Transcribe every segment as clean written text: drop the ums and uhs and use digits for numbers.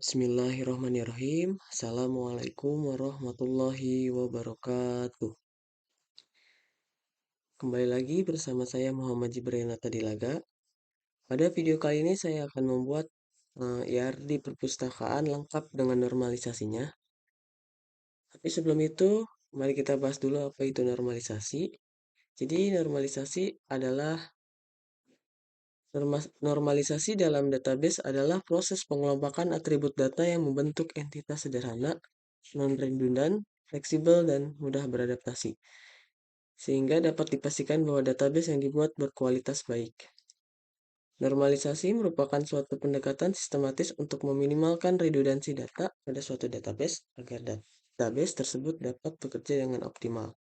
Bismillahirrahmanirrahim. Assalamualaikum warahmatullahi wabarakatuh. Kembali lagi bersama saya Muhammad Jibril Tadilaga. Pada video kali ini saya akan membuat IRD perpustakaan lengkap dengan normalisasinya. Tapi sebelum itu, mari kita bahas dulu apa itu normalisasi. Jadi normalisasi adalah normalisasi dalam database adalah proses pengelompokan atribut data yang membentuk entitas sederhana, non-redundan, fleksibel, dan mudah beradaptasi, sehingga dapat dipastikan bahwa database yang dibuat berkualitas baik. Normalisasi merupakan suatu pendekatan sistematis untuk meminimalkan redundansi data pada suatu database agar database tersebut dapat bekerja dengan optimal.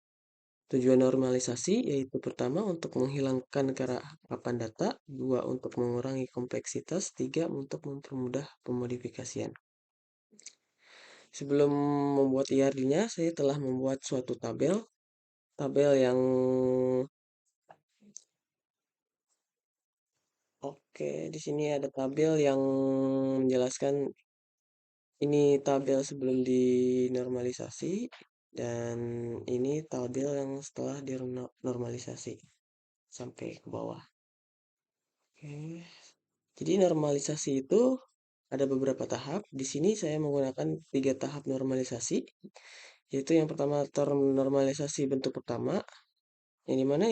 Tujuan normalisasi yaitu pertama untuk menghilangkan keragaman data, dua untuk mengurangi kompleksitas, tiga untuk mempermudah pemodifikasian. Sebelum membuat IRD-nya, saya telah membuat suatu tabel yang di sini ada tabel yang menjelaskan ini tabel sebelum dinormalisasi dan ini tabel yang setelah dinormalisasi sampai ke bawah. Jadi normalisasi itu ada beberapa tahap. Di sini saya menggunakan 3 tahap normalisasi, yaitu yang pertama normalisasi bentuk pertama, yang dimana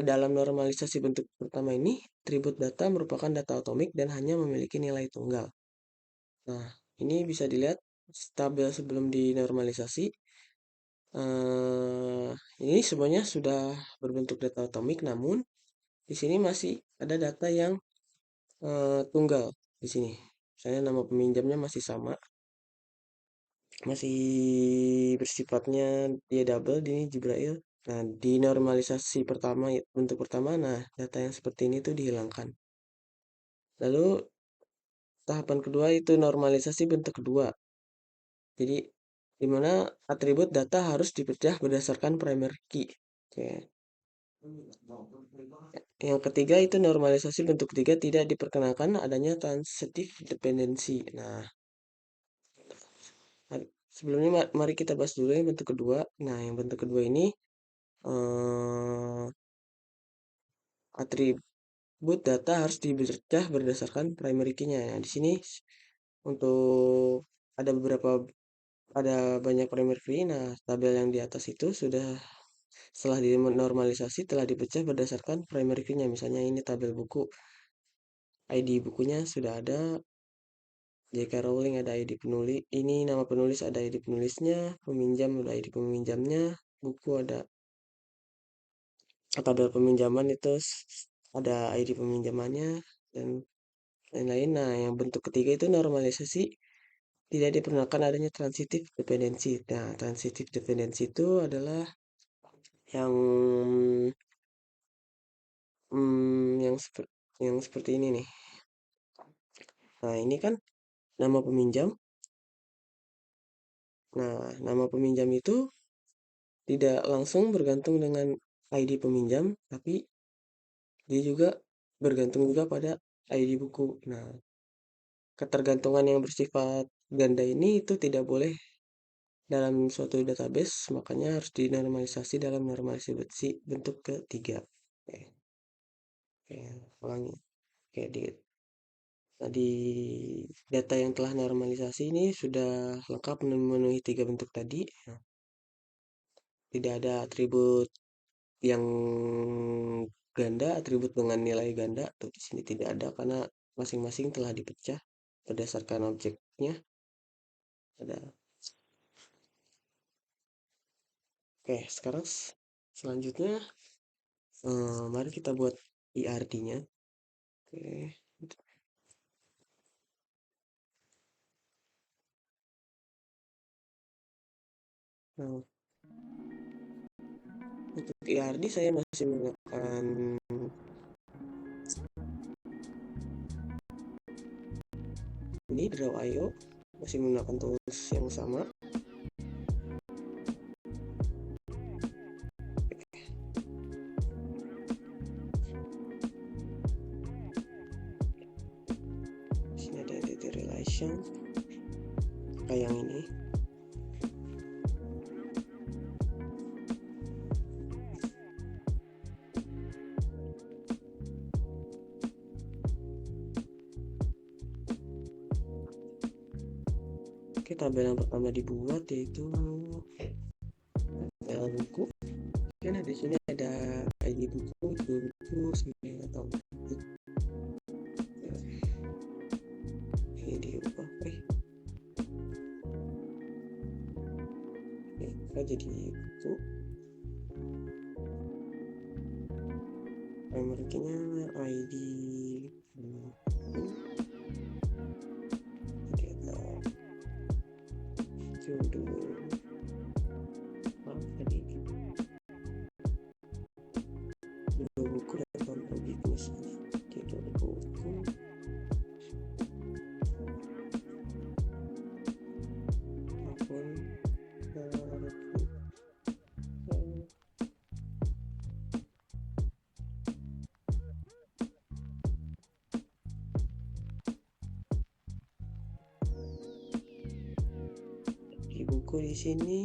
dalam normalisasi bentuk pertama ini, atribut data merupakan data atomik dan hanya memiliki nilai tunggal. Nah, ini bisa dilihat tabel sebelum dinormalisasi. Ini semuanya sudah berbentuk data atomik, namun di sini masih ada data yang tunggal di sini. Misalnya nama peminjamnya masih sama, masih bersifatnya dia double di Jibrail. Nah, di normalisasi pertama bentuk pertama, nah data yang seperti ini tuh dihilangkan. Lalu tahapan kedua itu normalisasi bentuk kedua. Jadi di mana atribut data harus dipecah berdasarkan primary key. Oke. Yang ketiga itu normalisasi bentuk ketiga, tidak diperkenankan adanya transitive dependency. Nah, sebelumnya mari kita bahas dulu yang bentuk kedua. Nah, yang bentuk kedua ini atribut data harus dipecah berdasarkan primary key-nya. Nah, di sini untuk ada banyak primary key. Nah, tabel yang di atas itu setelah dinormalisasi telah dipecah berdasarkan primary key-nya. Misalnya ini tabel buku. ID bukunya sudah ada. J.K. Rowling ada ID penulis. Ini nama penulis ada ID penulisnya. Peminjam ada ID peminjamnya. Buku ada tabel peminjaman itu ada ID peminjamannya dan lain-lain. Nah, yang bentuk ketiga itu normalisasi tidak diperkenankan adanya transitive dependency. Nah, transitive dependency itu adalah yang yang seperti ini nih. Nah, ini kan nama peminjam. Nah, nama peminjam itu tidak langsung bergantung dengan ID peminjam, tapi dia juga bergantung juga pada ID buku. Nah, ketergantungan yang bersifat ganda ini itu tidak boleh dalam suatu database, makanya harus dinormalisasi dalam normalisasi bentuk ketiga. Oke, ulangi. Oke, Nah, di data yang telah normalisasi ini sudah lengkap memenuhi 3 bentuk tadi. Nah, tidak ada atribut yang ganda, atribut dengan nilai ganda tuh di sini tidak ada karena masing-masing telah dipecah berdasarkan objeknya. Ada. Oke, sekarang selanjutnya mari kita buat IRD-nya. Oke. Nah, untuk IRD saya masih menggunakan ini Draw.io, masih menggunakan tools yang sama. Sini ada editor authorization kayak yang ini. Oke, tabel yang pertama dibuat yaitu tabel buku. Oke, nah di sini ada ID buku, sebenarnya atau ini diubah. Kita jadi buku. Primary key-nya ID buku. Judul tadi judul buku dan contoh bisnis. Judul buku, akun di buku di sini.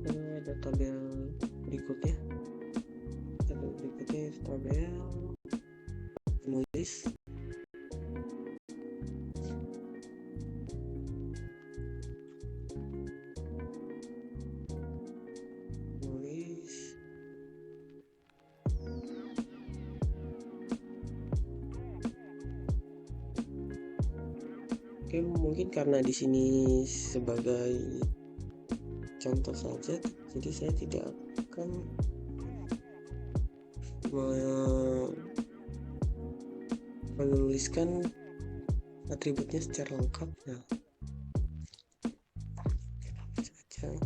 Ada tabel berikutnya. Tabel penulis. Oke, mungkin karena di sini sebagai contoh saja, jadi saya tidak akan menuliskan atributnya secara lengkap. Nah, saja.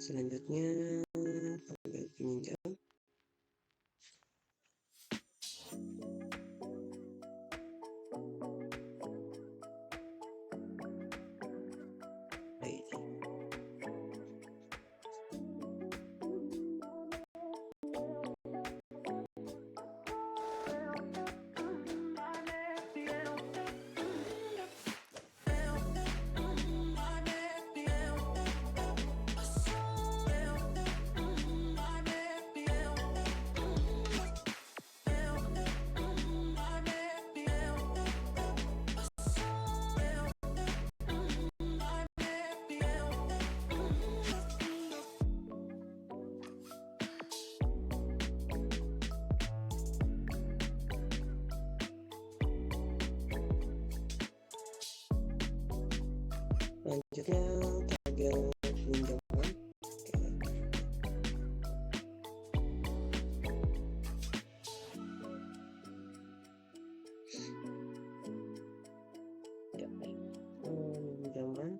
Selanjutnya tabel peminjam. Selanjutnya tabel pinjaman. Pinjaman.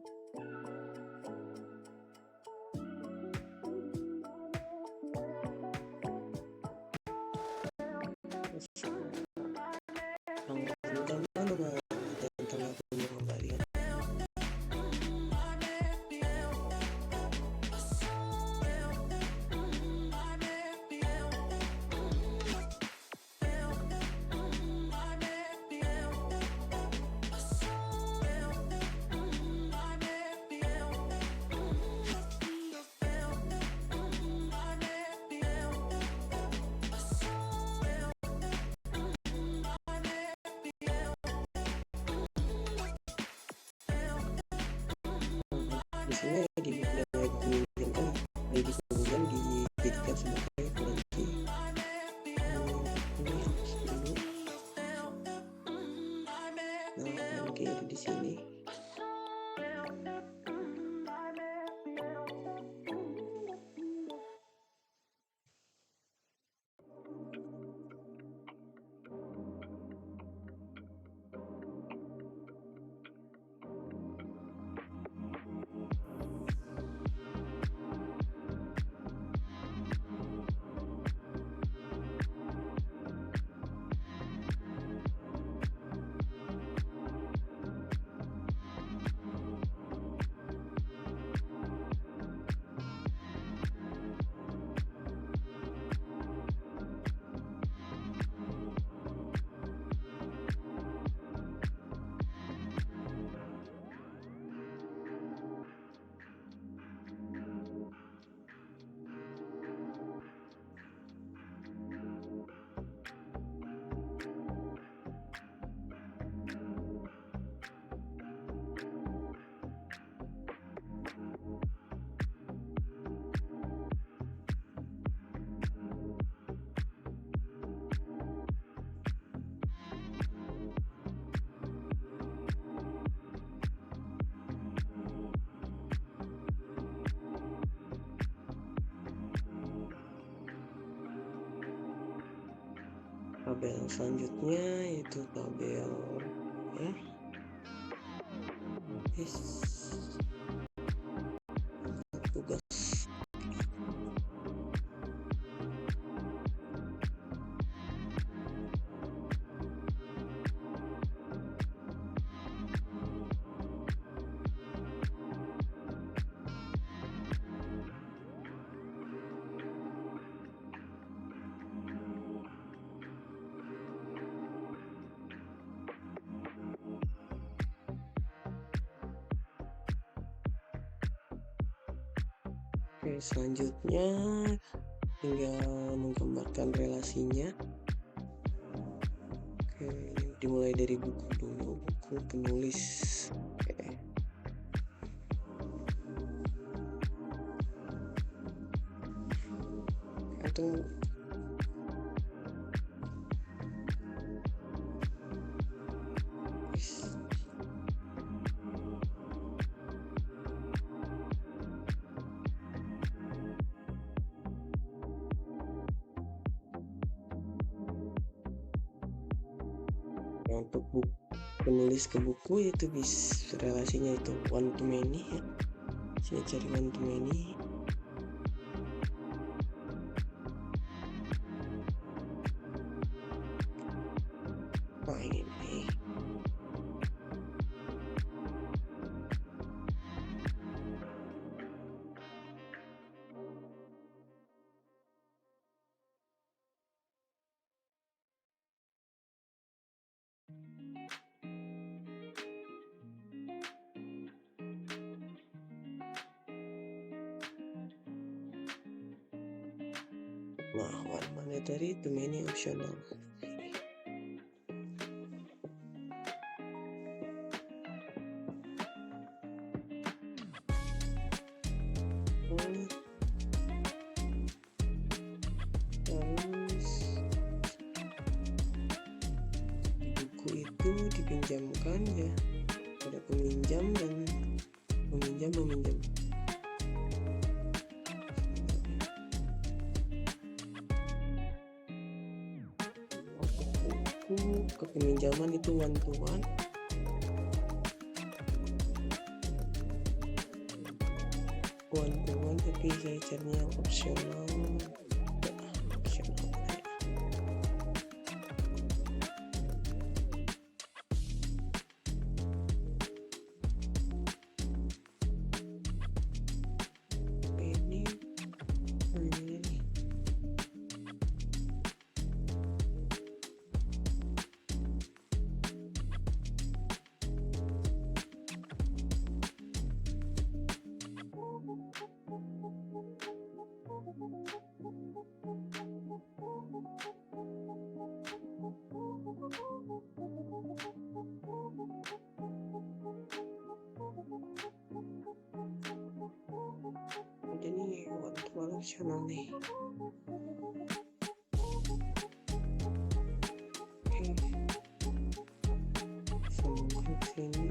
Di sini diminjamkan ID peminjam dijadikan sebagai kunci. Nah, oke, di sini. tabel selanjutnya yaitu tabel ya tugas. Oke, selanjutnya tinggal menggambarkan relasinya. Oke, dimulai dari buku dulu, buku penulis. Oke. Atau untuk buku penulis ke buku itu bisa relasinya itu one to many ya. Sini cari one to many. Nah ini nih. Nah, one mandatory to many optional. Terus buku itu dipinjamkan ya pada peminjam dan peminjam meminjam. Buku kepeminjaman itu one to one. One to one tapi saya cari yang opsional. Ini one to one optional nih. Sambungkan ke sini.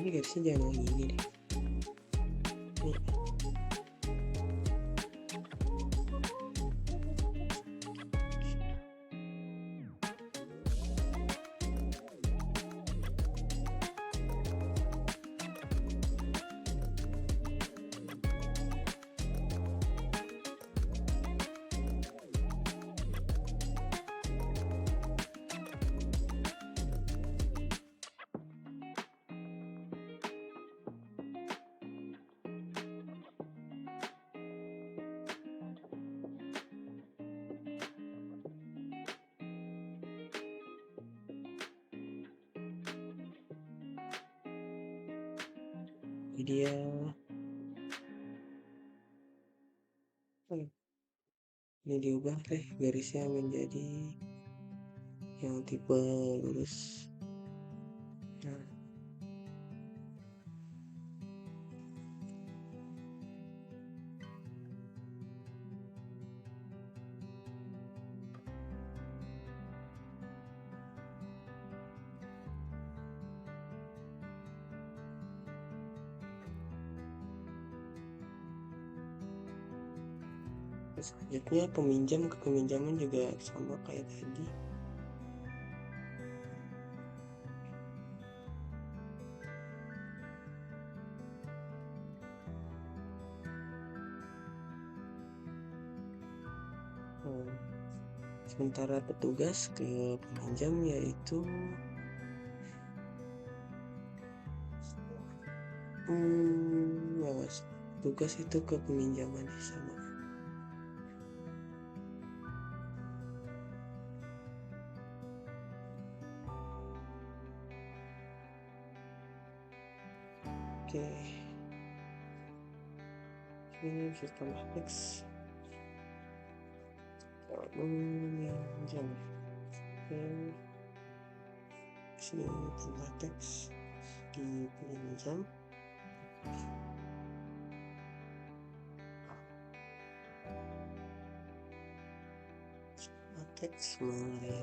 Ini garisnya jangan yang gini deh. Nih. Jadi ya ini diubah deh garisnya menjadi yang tipe lurus. Nah, Selanjutnya peminjam ke peminjaman juga sama kayak tadi. Sementara petugas ke peminjam yaitu tugas itu ke peminjaman sama. Oke, ini bisa tambah teks. Peminjam. Oke, sini tambah teks di peminjam. Teks oke.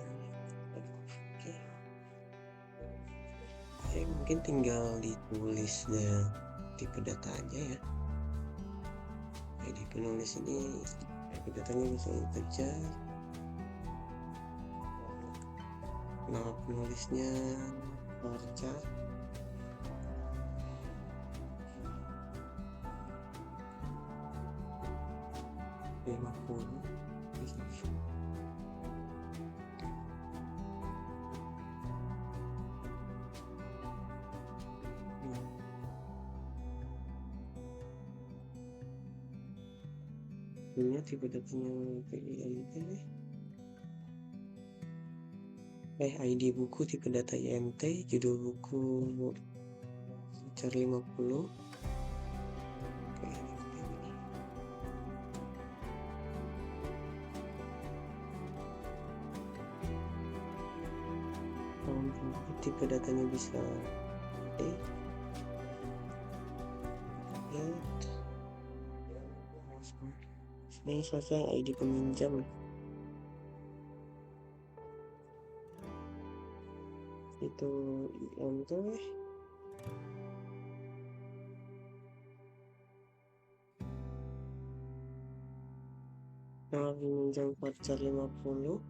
Mungkin tinggal ditulis dan tipe data aja ya. Di penulis ini tipe datanya bisa integer. Nama penulisnya varchar. Ini tipe datanya ID buku tipe data IMT, judul buku char 50. Tipe datanya bisa ini selesai ID peminjam. Itu IMT nama peminjam varchar 50.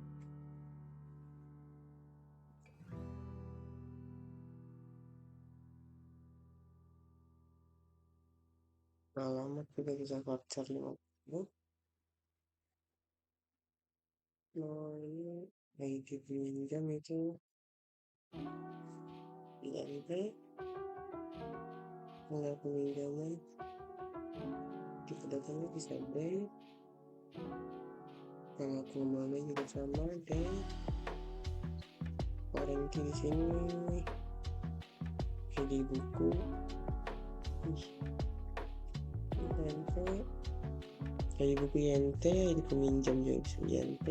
Alamat juga bisa varchar 50. Ini ID peminjam itu IMT, tanggal peminjaman, tipe datanya bisa D, tanggal pengembalian juga sama D, warranty di sini, ID buku, INT, ID buku INT, ID peminjam juga bisa INT.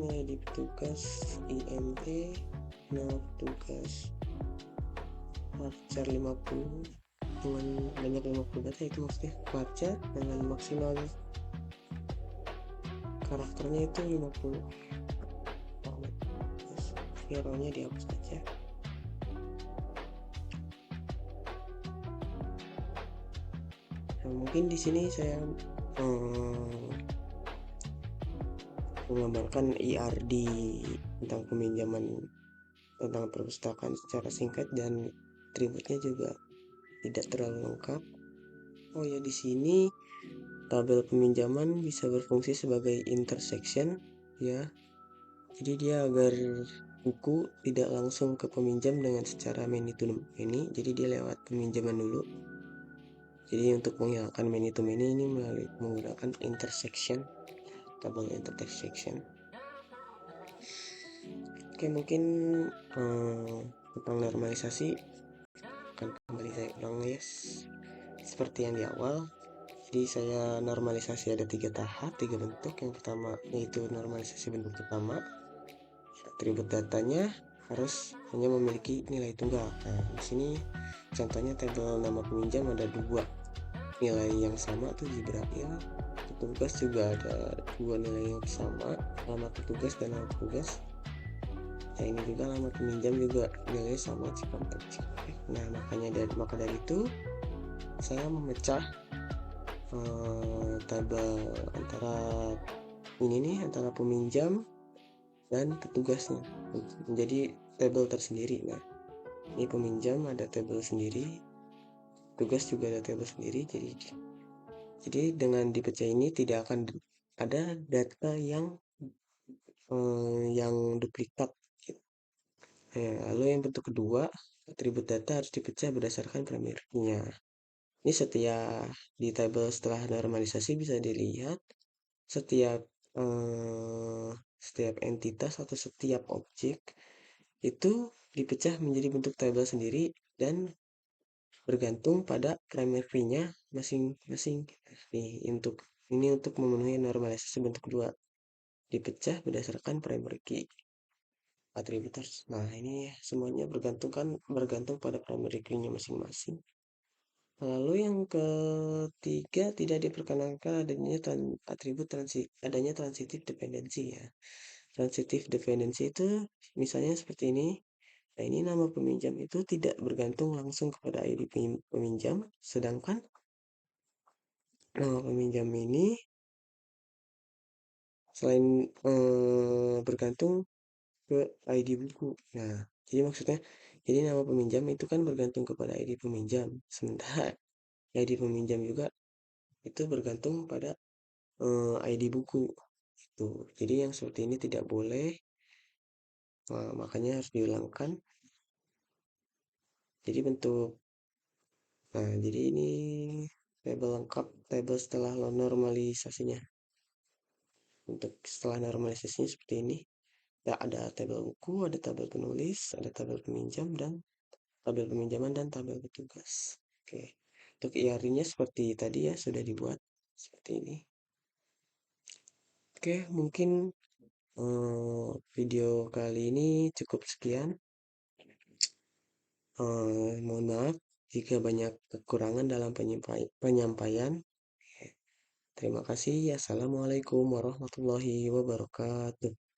Ini ID petugas INT, nama petugas varchar 50 dengan banyak 50 data, itu maksudnya varchar dengan maksimal karakternya itu 50. Errornya dihapus saja. Nah, mungkin di sini saya menggambarkan IRD tentang peminjaman, tentang perpustakaan secara singkat, dan atributnya juga tidak terlalu lengkap. Oh ya, di sini tabel peminjaman bisa berfungsi sebagai intersection ya. Jadi dia agar buku tidak langsung ke peminjam dengan secara many to many, jadi dia lewat peminjaman dulu. Jadi untuk menghilangkan many to many ini melalui menggunakan intersection, tabel intersection. Oke, mungkin tentang normalisasi akan kembali saya ulang ya, seperti yang di awal. Jadi saya normalisasi ada 3 tahap, 3 bentuk. Yang pertama yaitu normalisasi bentuk pertama, atribut datanya harus hanya memiliki nilai tunggal. Nah, di sini contohnya tabel nama peminjam ada 2 nilai yang sama tuh Jibril. Petugas juga ada 2 nilai yang sama, alamat petugas dan nama petugas. Nah, ini juga alamat peminjam juga nilai sama Cikampek. Nah, maka dari itu saya memecah tabel antara ini nih, antara peminjam dan petugasnya menjadi tabel tersendiri. Nah, ini peminjam ada tabel sendiri, tugas juga ada tabel sendiri. Jadi dengan dipecah ini tidak akan ada data yang duplikat. Lalu yang bentuk kedua, atribut data harus dipecah berdasarkan primary key-nya. Ini di tabel setelah normalisasi bisa dilihat setiap eh, setiap entitas atau setiap objek itu dipecah menjadi bentuk tabel sendiri dan bergantung pada primary key-nya masing-masing. Ini untuk memenuhi normalisasi bentuk kedua, dipecah berdasarkan primary key atributors. Nah, ini semuanya bergantung pada primary key-nya masing-masing. Lalu yang ketiga, tidak diperkenankan adanya transitive dependency ya. Transitive dependency itu misalnya seperti ini. Nah, ini nama peminjam itu tidak bergantung langsung kepada ID peminjam, sedangkan nama peminjam ini selain bergantung ke ID buku. Nah, jadi maksudnya, jadi nama peminjam itu kan bergantung kepada ID peminjam, sementara ID peminjam juga itu bergantung pada ID buku. Itu. Jadi yang seperti ini tidak boleh, makanya harus diulangkan. Jadi jadi ini tabel lengkap, tabel setelah normalisasinya. Untuk setelah normalisasinya seperti ini. Ya, ada tabel buku, ada tabel penulis, ada tabel peminjam, dan tabel peminjaman, dan tabel petugas. Oke. Untuk IR-nya seperti tadi ya, sudah dibuat seperti ini. Oke, mungkin video kali ini cukup sekian. Mohon maaf jika banyak kekurangan dalam penyampaian. Terima kasih. Assalamualaikum warahmatullahi wabarakatuh.